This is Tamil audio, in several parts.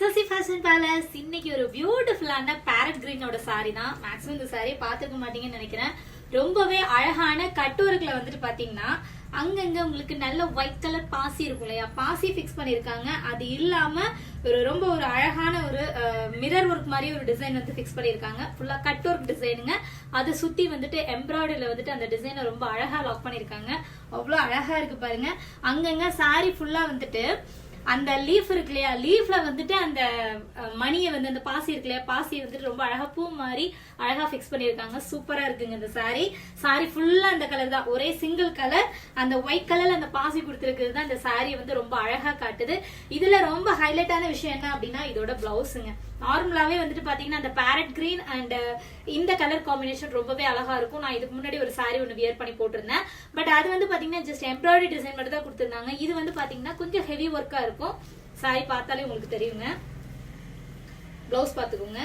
Sasi fashion palace. இன்னைக்கு ஒரு பியூட்டிஃபுல்லான பேரட் கிரீனோட சாரி தான். மேக்ஸிமம் இந்த சாரி பார்த்துக்க மாட்டீங்கன்னு நினைக்கிறேன். ரொம்பவே அழகான கட் ஒர்க்ல வந்துட்டு பாத்தீங்கன்னா அங்கங்க உங்களுக்கு நல்ல ஒயிட் கலர் பாசி இருக்கும் இல்லையா, பாசி பிக்ஸ் பண்ணிருக்காங்க. அது இல்லாம ரொம்ப ஒரு அழகான ஒரு மிரர் ஒர்க் மாதிரி ஒரு டிசைன் வந்து பிக்ஸ் பண்ணிருக்காங்க. ஃபுல்லா கட் ஒர்க் டிசைனுங்க. அதை சுத்தி வந்துட்டு எம்ப்ராய்டரியில வந்துட்டு அந்த டிசைனை ரொம்ப அழகா லாக் பண்ணிருக்காங்க. அவ்வளவு அழகா இருக்கு பாருங்க. அங்கங்க சாரி ஃபுல்லா வந்துட்டு அந்த லீஃப் இருக்கு இல்லையா, லீஃப்ல வந்துட்டு அந்த மணியை வந்து அந்த பாசி இருக்கு இல்லையா, பாசியை வந்துட்டு ரொம்ப அழகா பூ மாதிரி அழகா பிக்ஸ் பண்ணிருக்காங்க. சூப்பரா இருக்குங்க இந்த சாரி. சாரி ஃபுல்லா அந்த கலர் தான், ஒரே சிங்கிள் கலர். அந்த ஒயிட் கலர்ல அந்த பாசி கொடுத்துருக்கிறது தான் இந்த சாரி வந்து ரொம்ப அழகா காட்டுது. இதுல ரொம்ப ஹைலைட்டான விஷயம் என்ன அப்படின்னா இதோட பிளவுஸுங்க. நார்மலாவே வந்துட்டு பாத்தீங்கன்னா அந்த பேரட் கிரீன் அண்ட் இந்த கலர் காம்பினேஷன் ரொம்பவே அழகா இருக்கும். நான் இதுக்கு முன்னாடி ஒரு சாரி ஒன்று வியர் பண்ணி போட்டிருந்தேன். பட் அது வந்து பாத்தீங்கன்னா ஜஸ்ட் எம்ப்ராய்டரி டிசைன் மட்டும் தான் கொடுத்திருந்தாங்க. இது வந்து பாத்தீங்கன்னா கொஞ்சம் ஹெவி ஒர்க்கா இருக்கும். சாரி பார்த்தாலே உங்களுக்கு தெரியுங்க. பிளவுஸ் பாத்துக்கோங்க.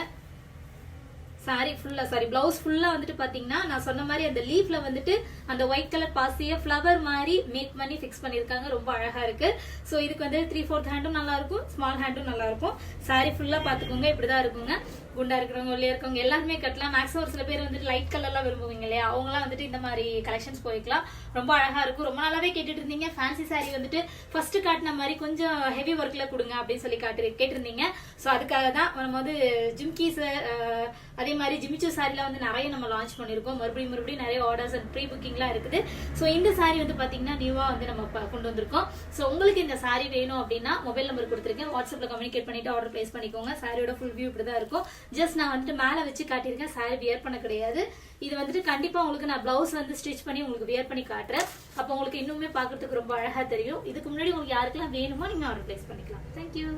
சாரி ஃபுல்லா பிளவுஸ் ஃபுல்லா வந்துட்டு பாத்தீங்கன்னா நான் சொன்ன மாதிரி அந்த லீஃப்ல வந்துட்டு அந்த ஒயிட் கலர் பாசிய ஃபிளவர் மாதிரி மேக் பண்ணி பிக்ஸ் பண்ணிருக்காங்க. ரொம்ப அழகா இருக்கு. சோ இதுக்கு வந்து 3/4 ஹேண்டும் நல்லா இருக்கும், ஸ்மால் ஹேண்டும் நல்லா இருக்கும். சாரி ஃபுல்லா பாத்துக்கோங்க. இப்படிதான் இருக்குங்க. குண்டா இருக்கிறவங்க ஒல்லியா இருக்கவங்க எல்லாருமே கட்டலாம். மேக்ஸிமம் ஒரு சில பேர் வந்துட்டு லைட் கலர்லாம் விரும்புவீங்க இல்லையா, அவங்க எல்லாம் வந்துட்டு இந்த மாதிரி கலெக்ஷன்ஸ் போய்க்கலாம். ரொம்ப அழகா இருக்கும். ரொம்ப நாளாவே கேட்டுட்டு இருந்தீங்க ஃபேன்சி சாரி வந்துட்டு ஃபர்ஸ்ட் காட்டின மாதிரி கொஞ்சம் ஹெவி ஒர்க்ல கொடுங்க அப்படின்னு சொல்லி கேட்டிருந்தீங்க. சோ அதுக்காக தான் நம்ம வந்து ஜிம்கீஸ் அதே மாதிரி ஜிமிச்சோ சாரிலாம் வந்து நிறைய நம்ம லான்ச் பண்ணிருக்கோம். மறுபடியும் நிறைய ஆர்டர்ஸ் அண்ட் ப்ரீ புக்கிங்லாம் இருக்குது. சோ இந்த சாரி வந்து பாத்தீங்கன்னா நியூவா வந்து நம்ம கொண்டு வந்திருக்கோம். சோ உங்களுக்கு இந்த சாரி வேணும் அப்படின்னா மொபைல் நம்பர் கொடுத்துருக்கேன், வாட்ஸ்அப்ல கம்யூனிகேட் பண்ணிட்டு ஆர்டர் பிளேஸ் பண்ணிக்கோங்க. சாரியோட ஃபுல் வியூ இப்படிதான் இருக்கும். ஜஸ்ட் நான் வந்துட்டு மேல வச்சு காட்டியிருக்கேன், சாரி வியர் பண்ண கிடையாது. இது வந்துட்டு கண்டிப்பா உங்களுக்கு நான் பிளவுஸ் வந்து ஸ்டிச் பண்ணி உங்களுக்கு வியர் பண்ணி காட்டுறேன். அப்போ உங்களுக்கு இன்னுமே பாக்குறதுக்கு ரொம்ப அழகா தெரியும். இதுக்கு முன்னாடி உங்களுக்கு யாருக்கெல்லாம் வேணுமோ நீங்க ஆர்டர் பிளேஸ் பண்ணிக்கலாம். தேங்க்யூ.